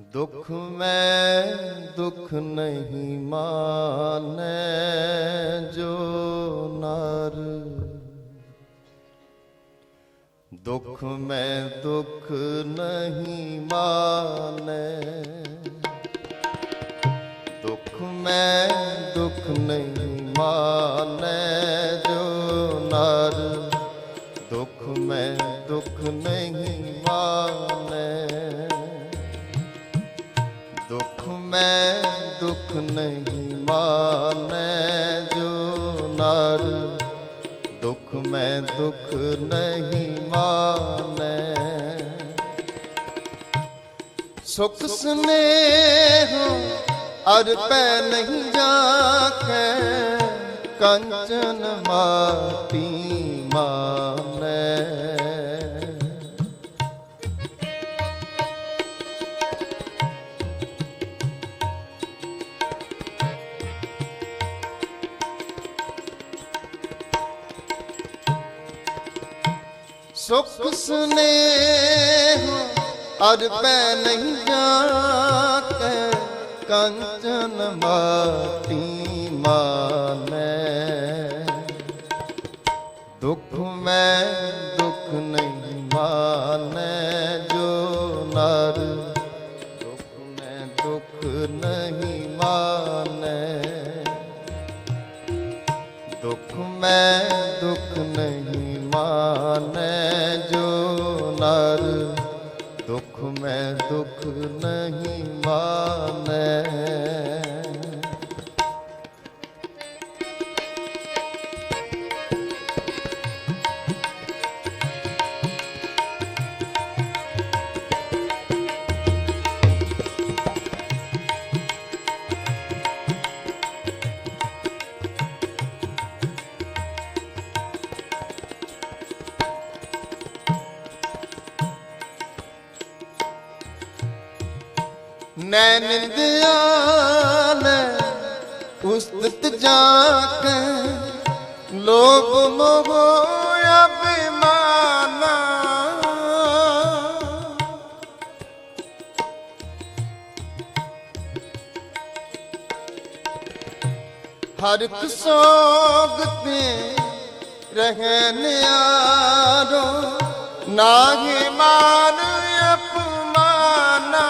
दुख में दुख नहीं माने जो नर, दुख में दुख नहीं माने, दुख में दुख नहीं माने जो नर, दुख में दुख नहीं माने, दुख में दुख नहीं माने जो नर, दुख में दुख नहीं माने। सुख स्नेह अर पै नहीं जाके, कंचन माटी माने। सुख स्नेह अर पै नहीं जाके, कंचन माटी माने। दुख में दुख नहीं माने जो नर, दुख में दुख नहीं माने, दुख में दुख नहीं माने जो नर, दुख में दुख नहीं माने। नैन दयाल उस्तत जाके, लोभ मोह अभिमाना। हर एक सोगते रहन यारो, नाहि मान अपमाना।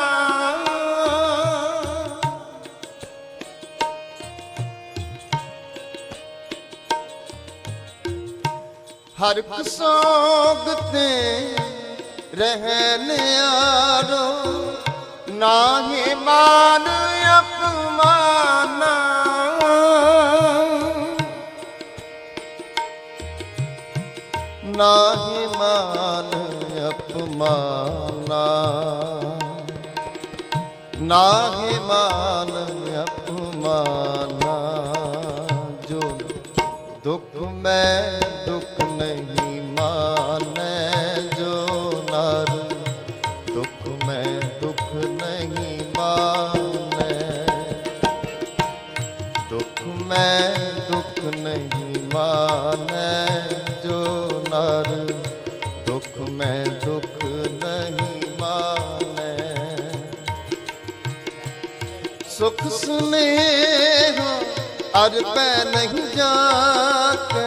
हर एक सोगते रहन यारो, नाहि मान अपमाना। नाहि मान अपमाना, नाहि मान अपमाना। जो दुख में दुख नहीं माने जो नर, दुख में दुख नहीं माने, दुख में दुख नहीं माने जो नर, दुख में दुख नहीं माने। सुख स्नेह अर पै नहीं जाके,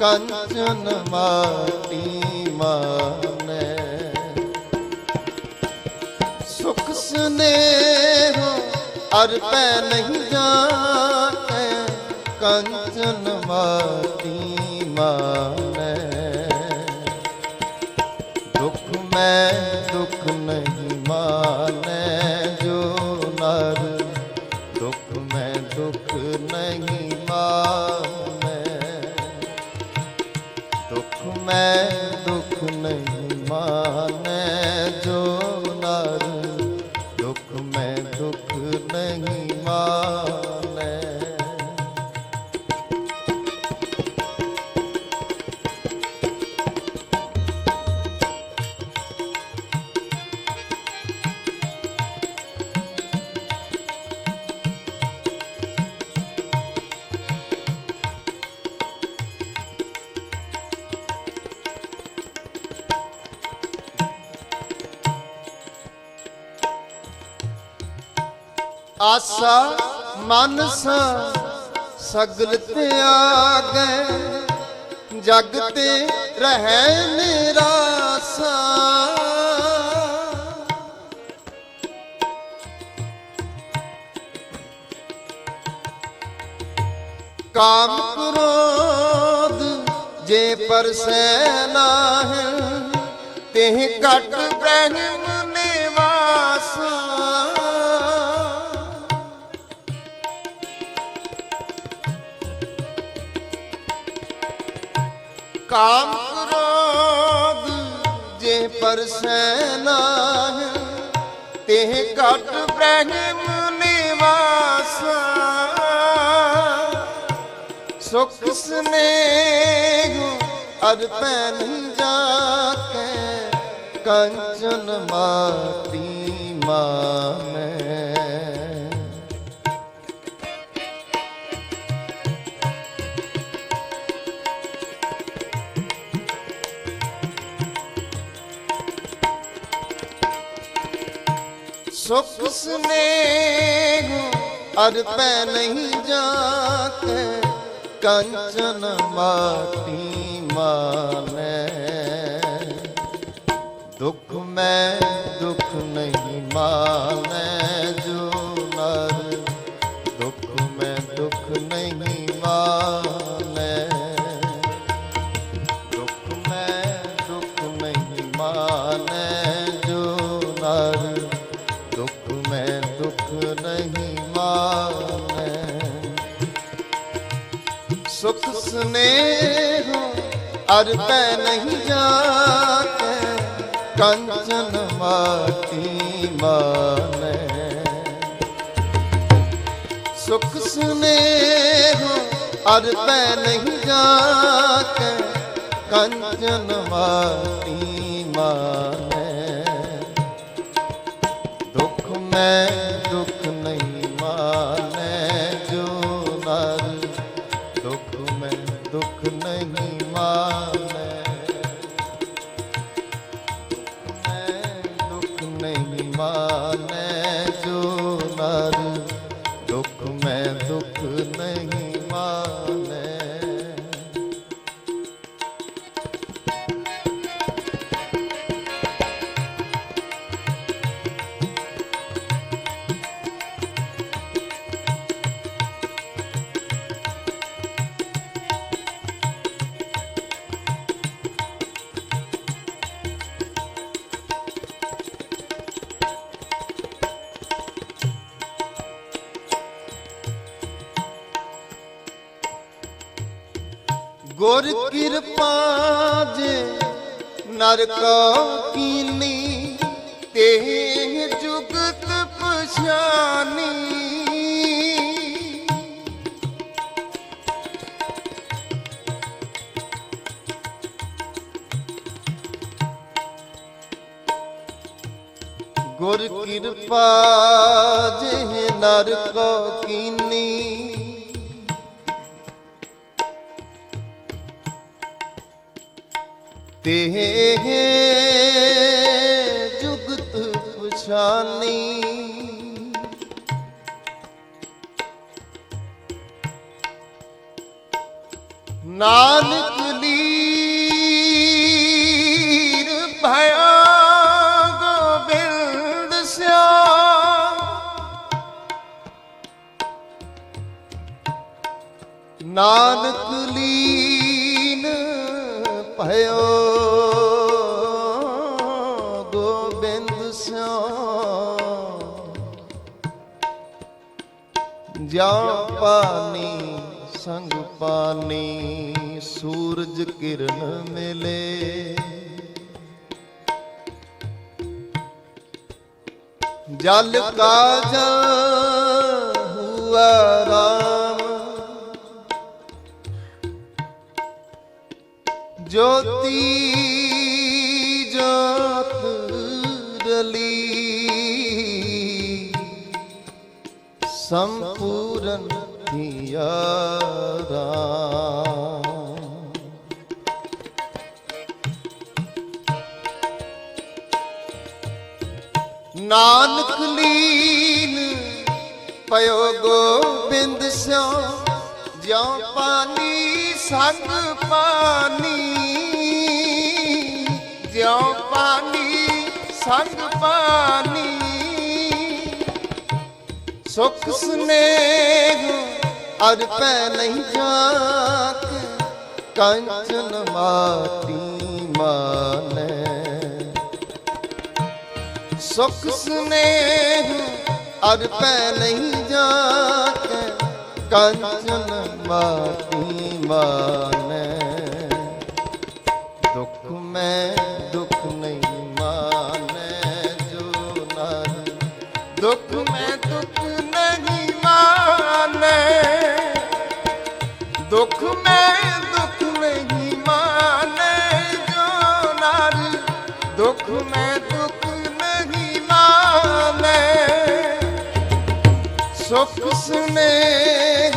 कंचन माटी माने। सुख स्नेह अर पै नहीं जाके, कंचन माटी माने। दुख में दुख नहीं माने जो नर, दुख में दुख नहीं माने, दुख में दुख नहीं माने जो नर, दुख में दुख नहीं माने। ਆਸਾ ਮਨਸਾ ਸਗਲ ਤਿਆਗੈ, ਜਗ ਤੇ ਰਹਿ ਨਿਰਾਸਾ। ਕਾਮ ਕ੍ਰੋਧ ਜੇ ਪਰਸੈ ਨਾਹਿ, ਤਿਹ ਘਟ ਬ੍ਰਹਮ ਨਿਵਾਸਾ। ਕਾਮ ਕ੍ਰੋਧ ਜੇ ਪਰਸੈ ਨਾਹਿ, ਤਿਹ ਘਟ ਬ੍ਰਹਮ ਨਿਵਾਸਾ। ਸੁਖ ਸਨੇਹ ਅਰ ਪੈਨ ਜਾਕੈ, ਕੰਚਨ ਮਾਟੀ ਮਾਨੈ। ਸੁਖ ਸਨੇਹ ਅਰ ਪੈ ਨਹੀਂ ਜਾਕੈ, ਕੰਚਨ ਮਾਟੀ ਮਾਨੈ। ਦੁਖ ਮੈਂ ਦੁਖ ਨਹੀਂ ਮਾਨੈ ਜੋ ਨਰ, ਦੁਖ ਮੈਂ ਦੁਖ ਨਹੀਂ ਮਾਨੈ। ਦੁਖ ਮੈਂ ਦੁਖ ਨਹੀਂ ਮਾਨੈ ਜੋ ਨਰ, ਦੁਖ ਮੈਂ ਦੁਖ ਨਹੀਂ ਮਾਨੈ। ਸੁਖ ਸਨੇਹ ਅਰ ਪੈ ਨਹੀਂ ਜਾਕੈ, ਕੰਚਨ ਮਾਟੀ ਮਾਨੈ। ਸੁਖ ਸਨੇਹ ਅਰ ਪੈ ਨਹੀਂ ਜਾਕੈ, ਕੰਚਨ ਮਾਟੀ ਮਾਨੈ। ਦੁਖ ਮੈਂ ਦੁਖ ਨਹੀਂ ਮਾਨੈ ਜੋ ਨਰ, ਦੁਖ ਮੈਂ ਦੁਖ ਨਹੀਂ ਮਾਨੈ। ਮੈਂ ਦੁਖ ਨਹੀਂ ਮਾਨੈ ਜੋ ਨਰ, ਦੁਖ ਮੈਂ ਦੁਖ ਨਹੀਂ ਮਾਨੈ। ਗੁਰ ਕਿਰਪਾ ਜੇ ਨਰ ਕੋ ਕੀਨੀ, ਤੇ ਜੁਗਤ ਪਛਾਨੀ। ਗੁਰ ਕਿਰਪਾ ਜੇ ਨਰ ਕੋ ਕੀਨੀ, ਤੇ ਜੁਗਤ ਪਛਾਨੀ। ਨਾਨਕ ਲੀਰ ਭਇਆ ਗੋਬਿੰਦ ਸਿਆ, ਨਾਨਕ ਲੀਨ ਭਇਓ ਗੋਬਿੰਦ ਸਿਆ। ਜਾਂ ਪਾਨੀ ਸੰਗ ਪਾਨੀ, ਸੂਰਜ ਕਿਰਨ ਮਿਲੇ। ਜਲ ਕਾ ਜਲ ਹੁਆ ਰਾਮ, ਜੋਤੀ ਜੋਤ ਰਲੀ। ਸੰਪੂਰਨ ਥਿਆ ਰਾਮ। ਨਾਨਕ ਲੀਨ ਪਇਓ ਗੋਬਿੰਦ ਸਿਉ ਜਿਉ ਪਾਣੀ ਸੰਗ ਪਾਣੀ, ਜਿਉ ਪਾਣੀ ਸੰਗ ਪਾਣੀ। ਸੁਖ ਸਨੇਹ ਅਰ ਪੈ ਨਹੀਂ ਜਾਕੇ, ਕੰਚਨ ਮਾਟੀ ਮਾਨੈ। ਸੁਖ ਸਨੇਹ ਅਰ ਪੈ ਨਹੀਂ ਜਾਕੇ, ਕੰਚਨ ਮਾਟੀ ਮਾਨੈ। ਦੁਖ ਮੈਂ ਦੁਖ ਨਹੀਂ ਮਾਨੈ ਜੋ ਨਰ, ਦੁਖ ਮੈਂ ਦੁਖ ਨਹੀਂ ਮਾਨੈ। ਦੁਖ ਮੈਂ ਦੁਖ ਨਹੀਂ ਮਾਨੈ ਜੋ ਨਰ, ਦੁਖ ਮੈਂ ਦੁਖ ਨਹੀਂ ਮਾਨੈ। ਸੁਖ ਸਨੇਹ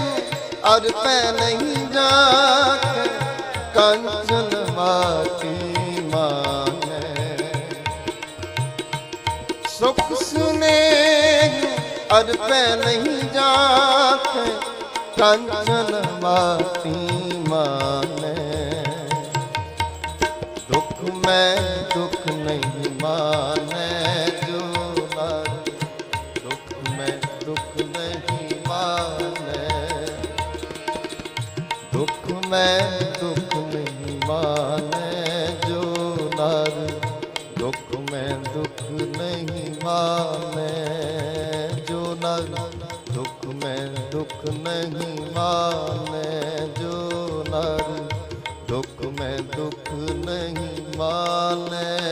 ਅਰ ਪੈ ਨਹੀਂ ਜਾਕੇ, ਕੰਚਨ ਮਾਟੀ ਮਾਨੈ। ਸੁਖ ਸਨੇਹ ਅਰ ਪੈ ਨਹੀਂ ਜਾਕੇ, ਕੰਚਨ ਮਾਟੀ ਮਾਨੈ। ਦੁਖ ਮੈਂ ਦੁਖ ਨਹੀਂ ਮਾਨੈ ਜੋ ਨਰ, ਦੁਖ ਮੈਂ ਦੁਖ ਨਹੀਂ ਮਾਨੈ। ਦੁਖ ਮੈਂ ਦੁਖ ਨਹੀਂ ਮਾਨੈ ਜੋ ਨਰ, ਦੁਖ ਮੈਂ ਦੁਖ ਨਹੀਂ ਮਾਨੈ ਜੋ ਨਰ, ਦੁਖ ਮੈਂ ਦੁਖ ਨਹੀਂ ਮਾਨੈ ਜੋ ਨਰ, ਦੁਖ ਮੈਂ ਦੁਖ ਨਹੀਂ ਮਾਨੈ